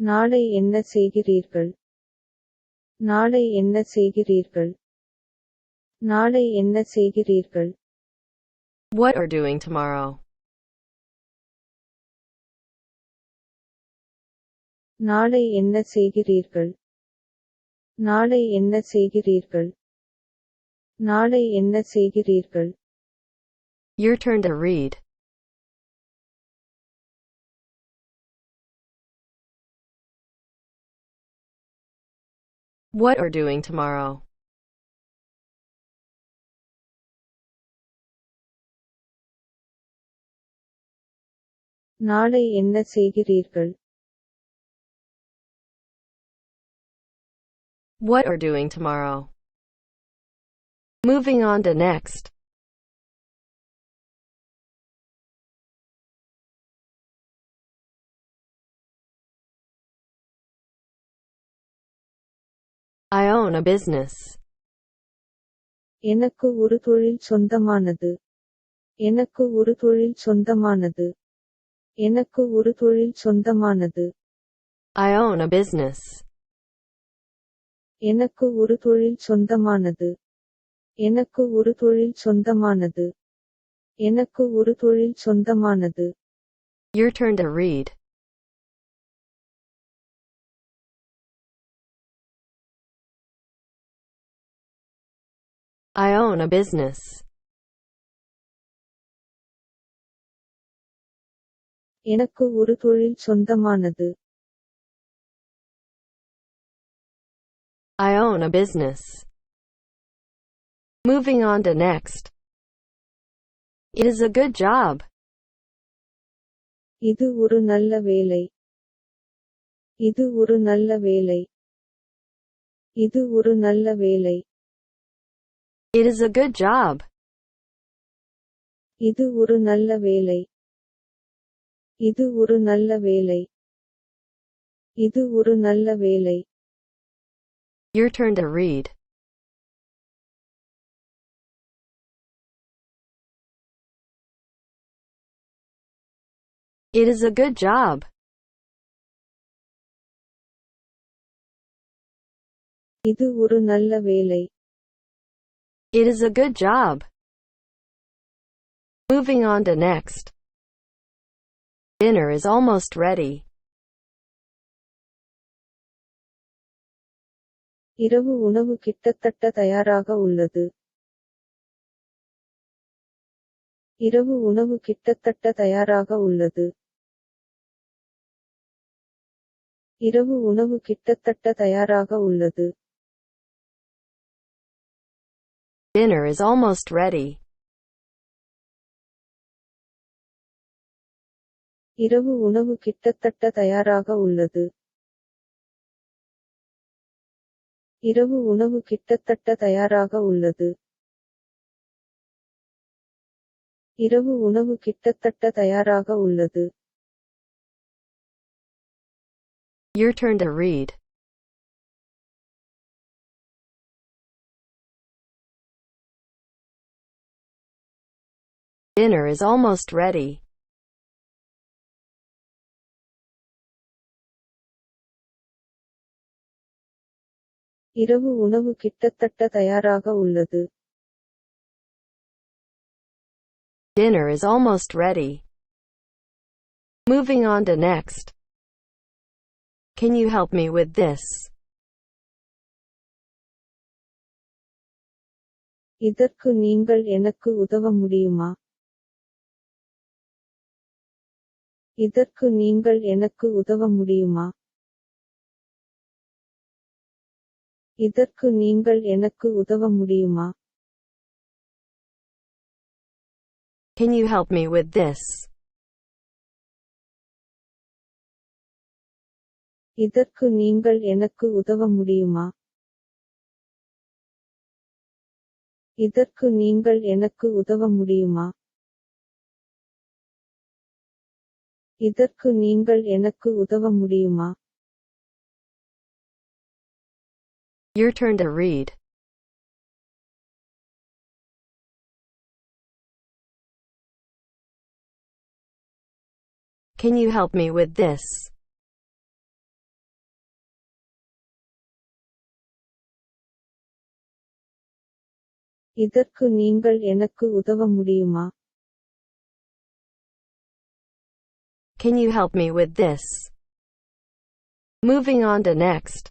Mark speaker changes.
Speaker 1: நாளை என்ன செய்கிறீர்கள்? நாளை என்ன செய்கிறீர்கள்? நாளை என்ன செய்கிறீர்கள்?
Speaker 2: What are doing tomorrow?
Speaker 1: நாளை என்ன செய்கிறீர்கள்? நாளை என்ன செய்கிறீர்கள்? நாளை என்ன செய்கிறீர்கள்?
Speaker 2: Your turn to read. What are doing tomorrow?
Speaker 1: நாளை என்ன செய்கிறீர்கள்?
Speaker 2: What are doing tomorrow? Moving on to next. I own a business.
Speaker 1: எனக்கு ஒரு தொழில் சொந்தமானது. எனக்கு ஒரு தொழில் சொந்தமானது. எனக்கு ஒரு தொழில் சொந்தமானது.
Speaker 2: I own a business.
Speaker 1: எனக்கு ஒரு தொழில் சொந்தமானது. எனக்கு ஒரு தொழில் சொந்தமானது. எனக்கு ஒரு தொழில் சொந்தமானது.
Speaker 2: Your turn to read. I own a business.
Speaker 1: எனக்கு ஒரு தொழில் சொந்தமானது.
Speaker 2: I own a business. Moving on to next. It is a good job.
Speaker 1: இது ஒரு நல்ல வேலை. இது ஒரு நல்ல வேலை. இது ஒரு நல்ல வேலை.
Speaker 2: It is a good job.
Speaker 1: இது ஒரு நல்ல வேலை. இது ஒரு நல்ல வேலை. இது ஒரு நல்ல வேலை.
Speaker 2: Your turn to read. It is a good job.
Speaker 1: இது ஒரு நல்ல வேலை.
Speaker 2: It is a good job. Moving on to next. Dinner is almost ready.
Speaker 1: இரவு உணவு கிட்டத்தட்ட தயாராக உள்ளது. இரவு உணவு கிட்டத்தட்ட தயாராக உள்ளது. இரவு உணவு கிட்டத்தட்ட தயாராக உள்ளது.
Speaker 2: Dinner is almost ready.
Speaker 1: இரவு உணவு கிட்டத்தட்ட தயாராக உள்ளது. இரவு உணவு கிட்டத்தட்ட தயாராக உள்ளது. இரவு உணவு கிட்டத்தட்ட தயாராக உள்ளது.
Speaker 2: Your turn to read. Dinner is almost ready.
Speaker 1: இரவு உணவு கிட்டத்தட்ட தயாராக உள்ளது.
Speaker 2: Dinner is almost ready. Moving on to next. Can you help me with this?
Speaker 1: இதற்கு நீங்கள் எனக்கு உதவ முடியுமா? இதற்கு நீங்கள் எனக்கு உதவ முடியுமா? இதற்கு நீங்கள் எனக்கு உதவ முடியுமா?
Speaker 2: Can you help me with this?
Speaker 1: இதற்கு நீங்கள் எனக்கு உதவ முடியுமா? இதற்கு நீங்கள் எனக்கு உதவ முடியுமா? இதற்கு நீங்கள் எனக்கு உதவ முடியுமா?
Speaker 2: Your turn to read. Can you help me with this?
Speaker 1: இதற்கு நீங்கள் எனக்கு உதவ முடியுமா?
Speaker 2: Can you help me with this? Moving on to next.